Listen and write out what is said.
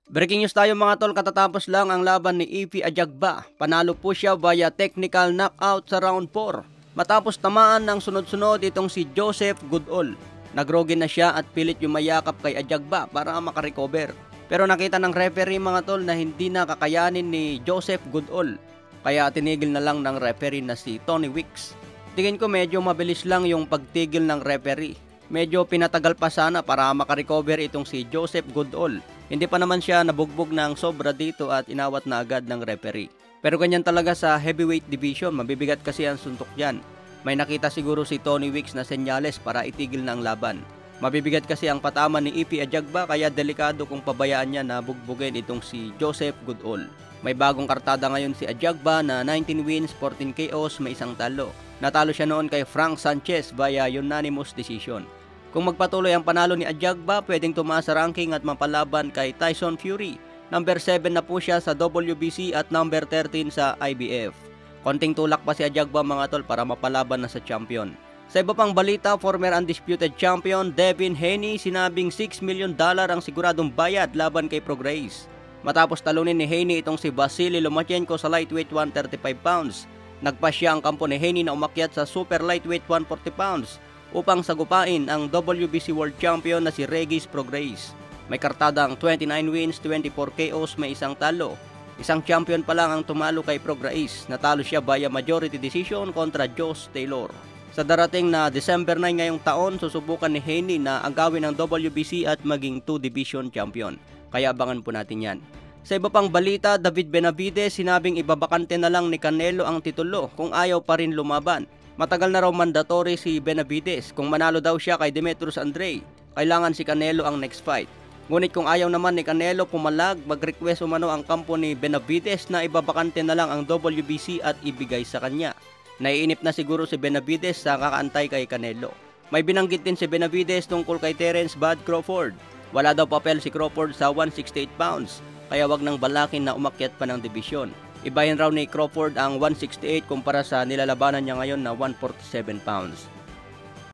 Breaking news tayo mga tol, katatapos lang ang laban ni Ify Ajagba. Panalo po siya via technical knockout sa round 4. Matapos tamaan ng sunod-sunod itong si Joseph Goodall. Nagrogi na siya at pilit yumayakap kay Ajagba para makarecover. Pero nakita ng referee mga tol na hindi na kakayanin ni Joseph Goodall. Kaya tinigil na lang ng referee na si Tony Weeks. Tingin ko medyo mabilis lang yung pagtigil ng referee. Medyo pinatagal pa sana para makarecover itong si Joseph Goodall. Hindi pa naman siya nabugbog ng sobra dito at inawat na agad ng referee. Pero ganyan talaga sa heavyweight division, mabibigat kasi ang suntok dyan. May nakita siguro si Tony Weeks na senyales para itigil na ang laban. Mabibigat kasi ang patama ni Ify Ajagba kaya delikado kung pabayaan niya na bugbugin itong si Joseph Goodall. May bagong kartada ngayon si Ajagba na 19 wins, 14 KOs, may isang talo. Natalo siya noon kay Frank Sanchez via unanimous decision. Kung magpatuloy ang panalo ni Ajagba, pwedeng tumaas sa ranking at mapalaban kay Tyson Fury. Number 7 na po siya sa WBC at number 13 sa IBF. Konting tulak pa si Ajagba mga tol para mapalaban na sa champion. Sa iba pang balita, former undisputed champion Devin Haney sinabing $6 million ang siguradong bayad laban kay Prograis. Matapos talunin ni Haney itong si Vasily Lomachenko sa lightweight 135 pounds, nagpasya ang kampo ni Haney na umakyat sa super lightweight 140 pounds upang sagupain ang WBC World Champion na si Regis Prograis. May kartadang 29 wins, 24 KOs, may isang talo. Isang champion pa lang ang tumalo kay Prograis. Natalo siya via majority decision kontra Josh Taylor. Sa darating na December 9 ngayong taon, susubukan ni Haney na agawin ang WBC at maging 2-division champion. Kaya abangan po natin yan. Sa iba pang balita, David Benavidez sinabing ibabakante na lang ni Canelo ang titulo kung ayaw pa rin lumaban. Matagal na raw mandatory si Benavidez. Kung manalo daw siya kay Demetrius Andrade, kailangan si Canelo ang next fight. Ngunit kung ayaw naman ni Canelo pumalag, mag-request umano ang kampo ni Benavidez na ibabakante na lang ang WBC at ibigay sa kanya. Naiinip na siguro si Benavidez sa kakaantay kay Canelo. May binanggit din si Benavidez tungkol kay Terence Bud Crawford. Wala daw papel si Crawford sa 168 pounds, kaya wag nang balakin na umakyat pa ng dibisyon. Ibahin raw ni Crawford ang 168 kumpara sa nilalabanan niya ngayon na 147 pounds.